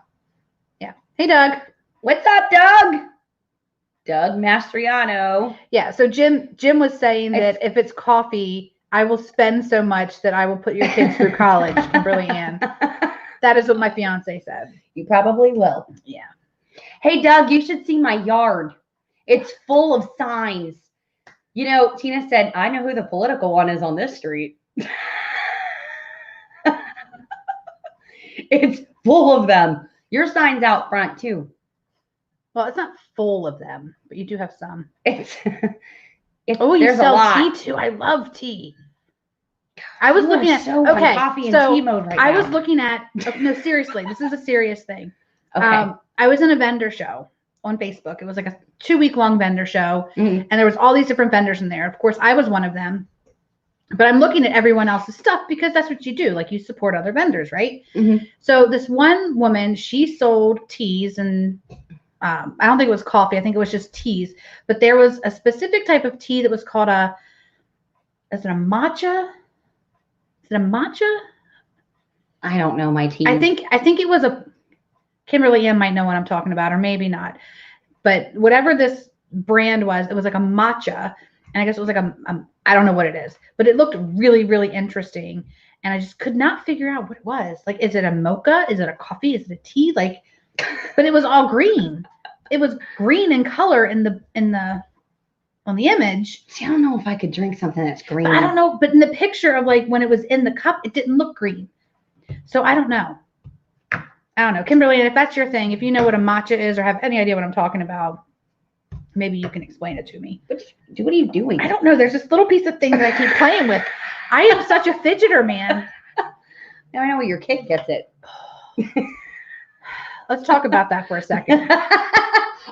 yeah. Hey, Doug. What's up, Doug? Doug Mastriano. Yeah. So Jim was saying that if it's coffee, I will spend so much that I will put your kids through college, Kimberly Ann. That is what my fiance said. You probably will. Yeah. Hey, Doug, you should see my yard. It's full of signs. You know, Tina said, I know who the political one is on this street. It's full of them. Your sign's out front, too. Well, it's not full of them, but you do have some. It's you sell tea, too. I love tea. I was looking at coffee and tea mode right now. I was looking at no, seriously, this is a serious thing. Okay. I was in a vendor show on Facebook. It was like a 2-week-long vendor show, and there was all these different vendors in there. Of course, I was one of them. But I'm looking at everyone else's stuff because that's what you do. Like, you support other vendors, right? So this one woman, she sold teas, and I don't think it was coffee. I think it was just teas. But there was a specific type of tea that was called is it a matcha? Is it a matcha? I don't know my tea. I think it was Kimberly Ann might know what I'm talking about, or maybe not. But whatever this brand was, it was like a matcha. And I guess it was like I don't know what it is, but it looked really, really interesting. And I just could not figure out what it was. Like, is it a mocha? Is it a coffee? Is it a tea? Like, but it was all green. It was green in color on the image. See, I don't know if I could drink something that's green. But I don't know. But in the picture of like when it was in the cup, it didn't look green. So I don't know. Kimberly, if that's your thing, if you know what a matcha is or have any idea what I'm talking about, maybe you can explain it to me. What are you doing? I don't know. There's this little piece of thing that I keep playing with. I am such a fidgeter, man. Now I know where your kid gets it. Let's talk about that for a second.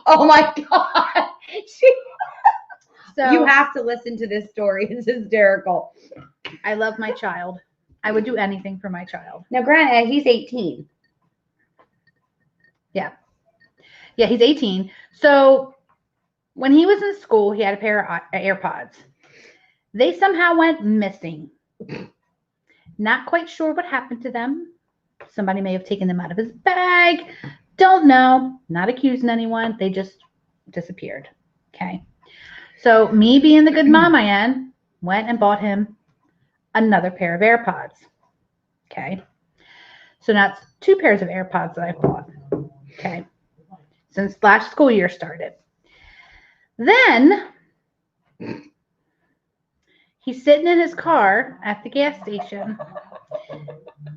Oh my God. So you have to listen to this story. It's hysterical. I love my child. I would do anything for my child. Now, granted, he's 18. Yeah, he's 18. So when he was in school, he had a pair of Airpods. They somehow went missing. Not quite sure what happened to them. Somebody may have taken them out of his bag. Don't know. Not accusing anyone. They just disappeared. Okay. So me being the good mom I am, went and bought him another pair of AirPods. Okay. So now it's 2 pairs of AirPods that I bought. Okay. Since last school year started. Then he's sitting in his car at the gas station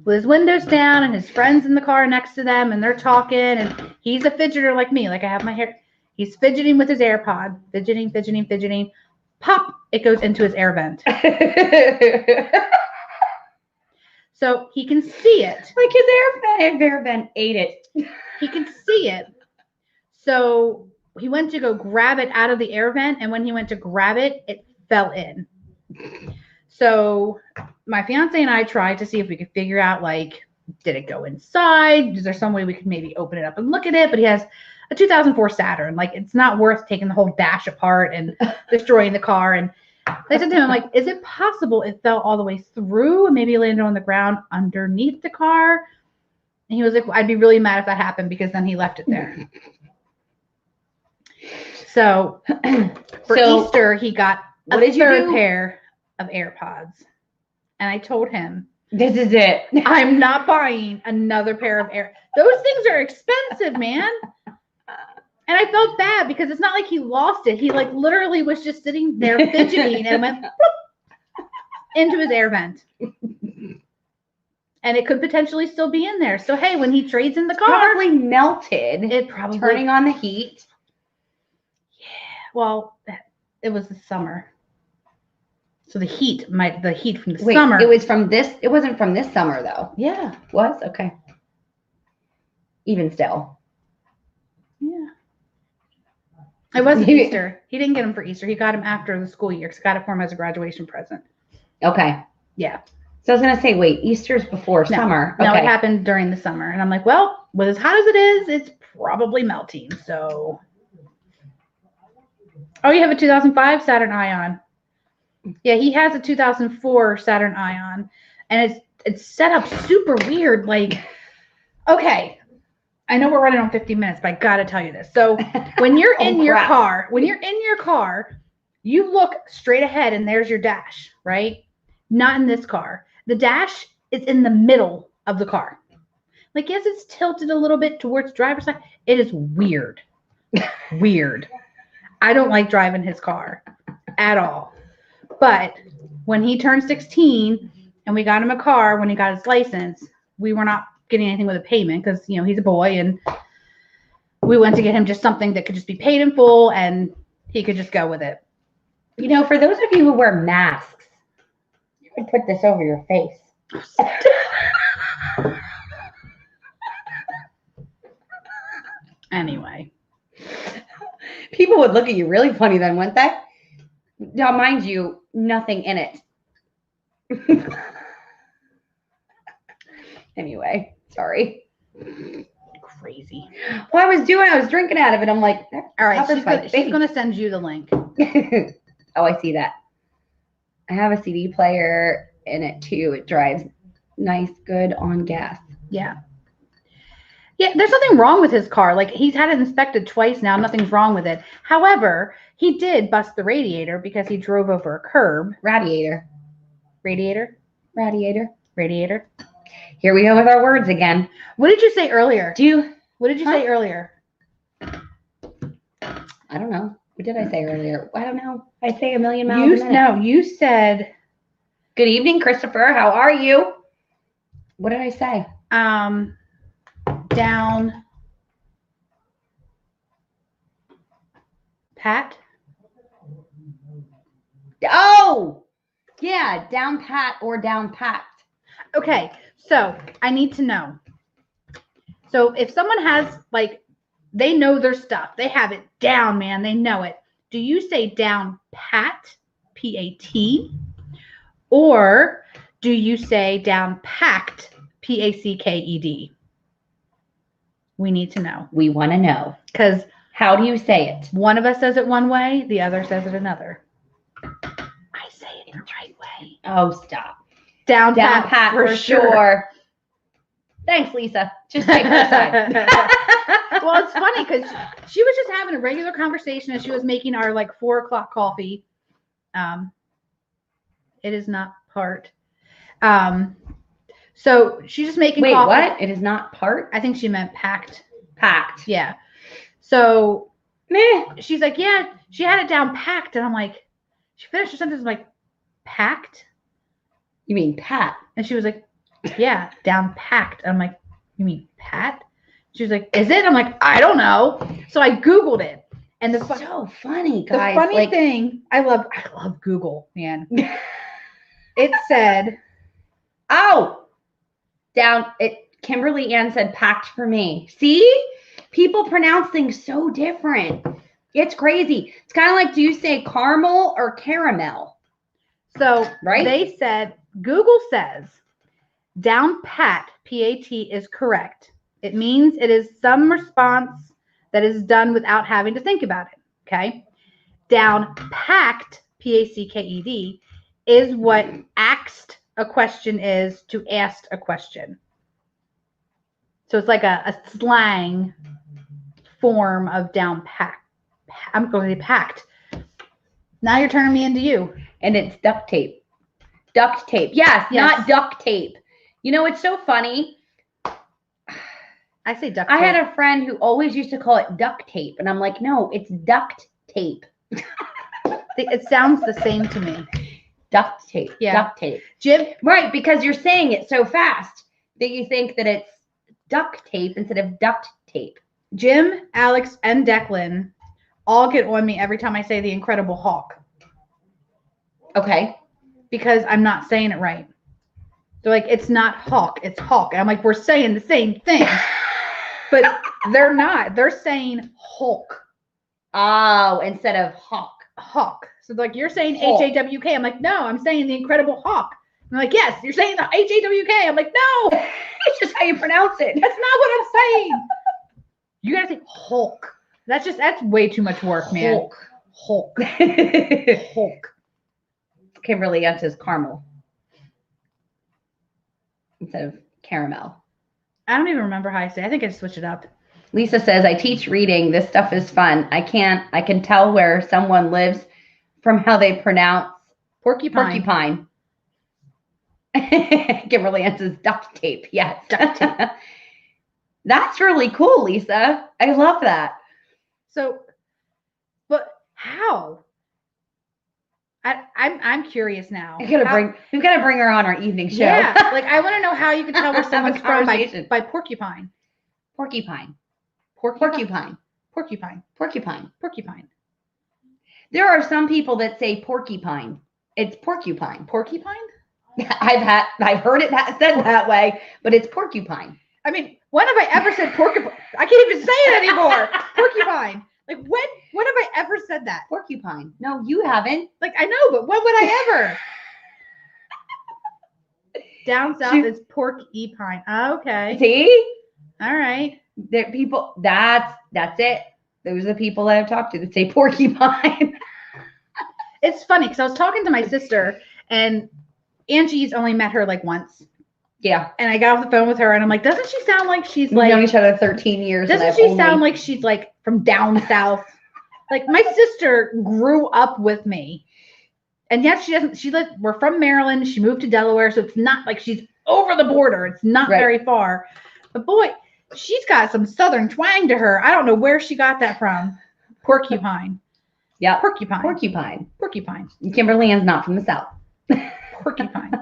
with his windows down and his friends in the car next to them, and they're talking, and he's a fidgeter like me. Like, I have my hair. He's fidgeting with his AirPod. Fidgeting. Pop! It goes into his air vent. So he can see it. Like his air vent ate it. He can see it. So he went to go grab it out of the air vent, and when he went to grab it, it fell in. So my fiance and I tried to see if we could figure out, like, did it go inside? Is there some way we could maybe open it up and look at it? But he has a 2004 Saturn. Like, it's not worth taking the whole dash apart and destroying the car. And I said to him, like, is it possible it fell all the way through and maybe landed on the ground underneath the car? And he was like, well, I'd be really mad if that happened, because then he left it there. So for Easter, he got a third pair of AirPods. And I told him, this is it. I'm not buying another pair of Those things are expensive, man. And I felt bad because it's not like he lost it. He, like, literally was just sitting there fidgeting and went into his air vent. And it could potentially still be in there. So, hey, when he trades in the car, probably melted. It probably turning on the heat. Yeah. Well, it was the summer. So the heat from the summer. It wasn't from this summer though. Yeah. Was? Okay. Even still. Yeah. It wasn't Easter. He didn't get him for Easter. He got him after the school year because I got it for him as a graduation present. Okay. Yeah. So I was going to say, wait, Easter's before summer. Okay. No, it happened during the summer. And I'm like, well, with as hot as it is, it's probably melting. So. Oh, you have a 2005 Saturn Ion. Yeah, he has a 2004 Saturn Ion, and it's set up super weird. Like, okay, I know we're running on 50 minutes, but I gotta tell you this. So when you're in your car, you look straight ahead and there's your dash, right? Not in this car. The dash is in the middle of the car. Like, yes, it's tilted a little bit towards driver's side. It is weird. Weird. I don't like driving his car at all. But when he turned 16 and we got him a car when he got his license, we were not getting anything with a payment because, he's a boy, and we went to get him just something that could just be paid in full and he could just go with it. For those of you who wear masks, you could put this over your face. Anyway. People would look at you really funny then, wouldn't they? Now, mind you, nothing in it. Anyway, sorry. Crazy. Well, I was drinking out of it. I'm like, all right, she's going to send you the link. Oh, I see that. I have a CD player in it too. It drives nice, good on gas. Yeah. Yeah, there's nothing wrong with his car. Like, he's had it inspected twice now. Nothing's wrong with it. However, he did bust the radiator because he drove over a curb. Radiator. Here we go with our words again. What did you say earlier? What did you say earlier? I don't know. What did I say earlier? I don't know. I say a million miles a minute. No, you said, good evening, Christopher. How are you? What did I say? Down pat. Oh, yeah, down pat or down packed. Okay, so I need to know. So if someone has, like, they know their stuff, they have it down, man, they know it. Do you say down pat, P-A-T, or do you say down packed, P-A-C-K-E-D? We need to know. We want to know. Because how do you say it? One of us says it one way, the other says it another. I say it the right way. Oh, stop. Down pat for sure. Thanks, Lisa. Just take her side. Well, it's funny because she was just having a regular conversation as she was making our 4:00 coffee. It is not part. So she's just making coffee. Wait, what? It is not part? I think she meant packed. Packed. Yeah. So she's like, yeah, she had it down packed. And I'm like, she finished her sentence, I'm like, packed? You mean pat? And she was like, yeah, down packed. And I'm like, you mean pat? She was like, is it? I'm like, I don't know. So I Googled it. And so funny, guys. The funny thing, I love Google, man. It said, Kimberly Ann said packed for me. See? People pronounce things so different. It's crazy. It's kind of like, do you say caramel or caramel? So right? Google says down pat, P-A-T, is correct. It means it is some response that is done without having to think about it. Okay. Down packed, P-A-C-K-E-D, is what asked a question is to ask a question. So it's like a slang form of down packed. I'm going to be packed. Now you're turning me into you. And it's duct tape. Duct tape. Yes, not duct tape. It's so funny. I say duct tape. I had a friend who always used to call it duct tape. And I'm like, no, it's duct tape. It sounds the same to me. Duct tape. Yeah. Duct tape. Jim? Right, because you're saying it so fast that you think that it's duct tape instead of duct tape. Jim, Alex, and Declan all get on me every time I say the Incredible Hulk. Okay. Because I'm not saying it right. They're like, it's not Hulk, it's Hulk. And I'm like, we're saying the same thing. But they're not. They're saying Hulk. Oh, instead of Hawk. Hawk. So like, you're saying H-A-W-K. I'm like, no, I'm saying the Incredible Hulk. I'm like, yes, you're saying the H-A-W-K. I'm like, no. It's just how you pronounce it. That's not what I'm saying. You gotta say Hulk. That's way too much work, man. Hulk. Hulk. Kimberly answers caramel instead of caramel. I don't even remember how I say it. I think I switched it up. Lisa says, I teach reading. This stuff is fun. I can tell where someone lives from how they pronounce porcupine. Kimberly answers duct tape. Yes. Duct tape. That's really cool, Lisa. I love that. So, but how? I'm curious now. We've got to bring her on our evening show. Yeah, like I want to know how you can tell where someone's from by porcupine. Porcupine. There are some people that say porcupine. It's porcupine. Porcupine? I've heard it said that way, but it's porcupine. I mean, when have I ever said porcupine? I can't even say it anymore. Porcupine. Like when have I ever said that? Porcupine. No, you haven't. Like I know, but when would I ever? Down south is porcupine. Okay. See? All right. There people. That's it. Those are the people that I've talked to that say porcupine. It's funny because I was talking to my sister and Angie's only met her like once. Yeah. And I got off the phone with her and I'm like, doesn't she sound like she's like... We've known each other 13 years. Doesn't she sound like she's like from down south? Like my sister grew up with me. And yet she doesn't, we're from Maryland. She moved to Delaware. So it's not like she's over the border. It's not very far. But boy, she's got some southern twang to her. I don't know where she got that from. Porcupine. Yeah. Porcupine. Kimberly Ann's not from the south. Porcupine.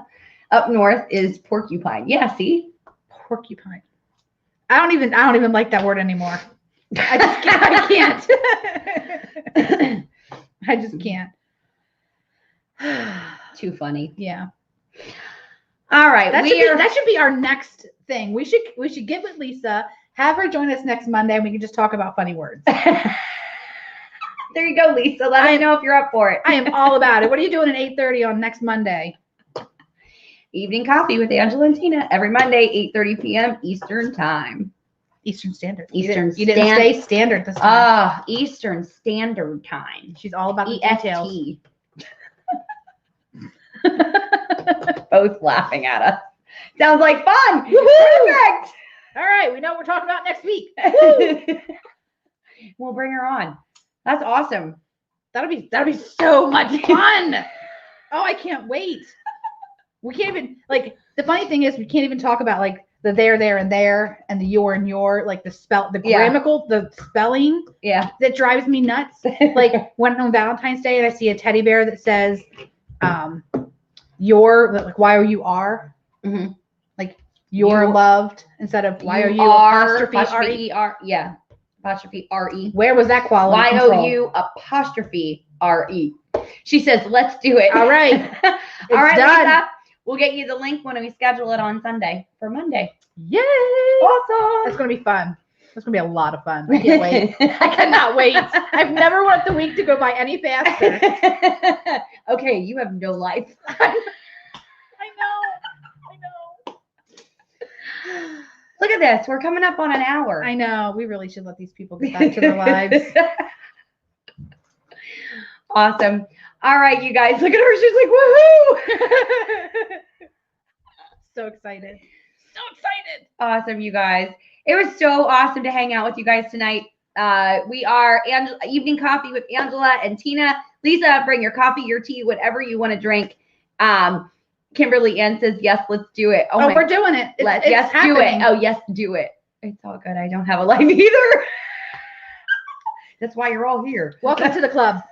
Up north is porcupine. Yeah, see? Porcupine. I don't even like that word anymore. I just can't. Too funny. Yeah. All right. That should be our next thing. We should get with Lisa, have her join us next Monday, and we can just talk about funny words. There you go, Lisa. Let me know if you're up for it. I am all about it. What are you doing at 8:30 on next Monday? Evening coffee with Angela and Tina every Monday, 8:30 p.m. Eastern time. Eastern Standard. You didn't say standard this time. Eastern Standard Time. She's all about the EST. Both laughing at us. Sounds like fun. Perfect. All right, we know what we're talking about next week. We'll bring her on. That's awesome. That'll be so much fun. Oh, I can't wait. We can't even the funny thing is we can't even talk about like the there and there and the your and your, like the grammatical, the spelling. Yeah. That drives me nuts. Like when on Valentine's Day and I see a teddy bear that says your, like Y-O-U-R. Mm-hmm. Like you're loved instead of Y-O-U apostrophe R. Yeah. Apostrophe R-E. Where was that quality control? Y-O-U apostrophe R-E. She says, let's do it. All right. All right, done. Lisa. We'll get you the link when we schedule it on Sunday for Monday. Yay! Awesome. That's going to be fun. That's going to be a lot of fun. I can't wait. I cannot wait. I've never want the week to go by any faster. Okay, you have no life. I know. Look at this. We're coming up on an hour. I know. We really should let these people get back to their lives. Awesome. All right, you guys. Look at her. She's like, woohoo! So excited. Awesome, you guys. It was so awesome to hang out with you guys tonight. We are Evening Coffee with Angela and Tina. Lisa, bring your coffee, your tea, whatever you want to drink. Kimberly Ann says, yes, let's do it. Oh, we're doing it. Yes, do it. Oh, yes, do it. It's all good. I don't have a life either. That's why you're all here. Welcome to the club.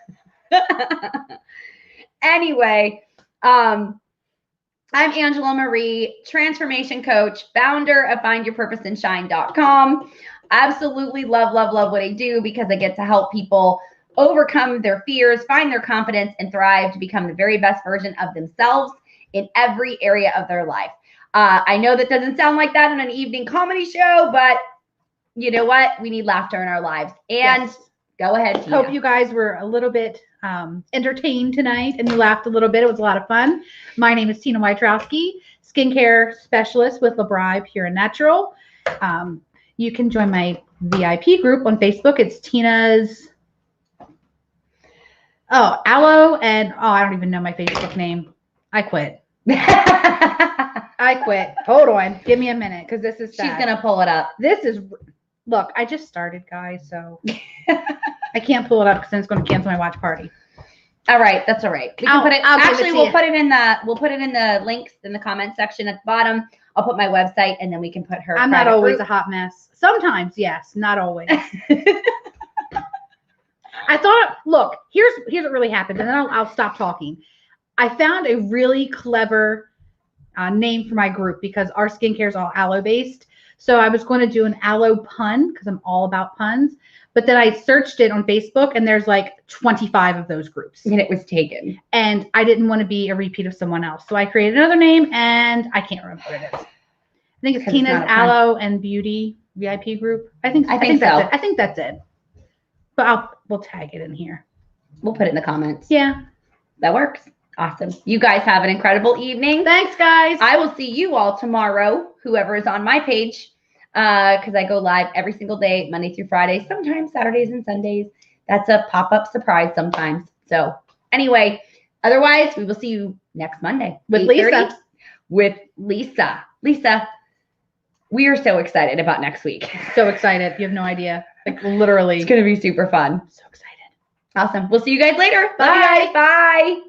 Anyway, I'm Angela Marie, transformation coach, founder of findyourpurposeandshine.com. Absolutely love what I do because I get to help people overcome their fears, find their confidence, and thrive to become the very best version of themselves in every area of their life. I know that doesn't sound like that in an evening comedy show, but you know what? We need laughter in our lives. And go ahead, Tina. Hope you guys were a little bit entertained tonight and you laughed a little bit. It was a lot of fun. My name is Tina Wojtrowski, skincare specialist with LeBri Pure and Natural. You can join my VIP group on Facebook. It's Tina's Oh, Aloe and I don't even know my Facebook name. I quit. I quit. Hold on. Give me a minute because this is sad. She's going to pull it up. Look, I just started, guys, so I can't pull it up because then it's going to cancel my watch party. All right, that's all right. We can put it. Actually, we'll put it in the links in the comment section at the bottom. I'll put my website, and then we can put her. I'm not always a hot mess. Sometimes, yes, not always. I thought, look, here's what really happened, and then I'll stop talking. I found a really clever name for my group because our skincare is all aloe based. So I was going to do an aloe pun because I'm all about puns. But then I searched it on Facebook and there's like 25 of those groups. And it was taken. And I didn't want to be a repeat of someone else. So I created another name and I can't remember what it is. I think it's Tina's Aloe and Beauty VIP group. I think so. That's it. I think that's it. But we'll tag it in here. We'll put it in the comments. Yeah. That works. Awesome. You guys have an incredible evening. Thanks, guys. I will see you all tomorrow, whoever is on my page, because I go live every single day, Monday through Friday, sometimes Saturdays and Sundays. That's a pop-up surprise sometimes. So anyway, otherwise, we will see you next Monday. With Lisa. With Lisa. Lisa, we are so excited about next week. So excited. You have no idea. Like literally. It's going to be super fun. So excited. Awesome. We'll see you guys later. Bye. Bye. Bye.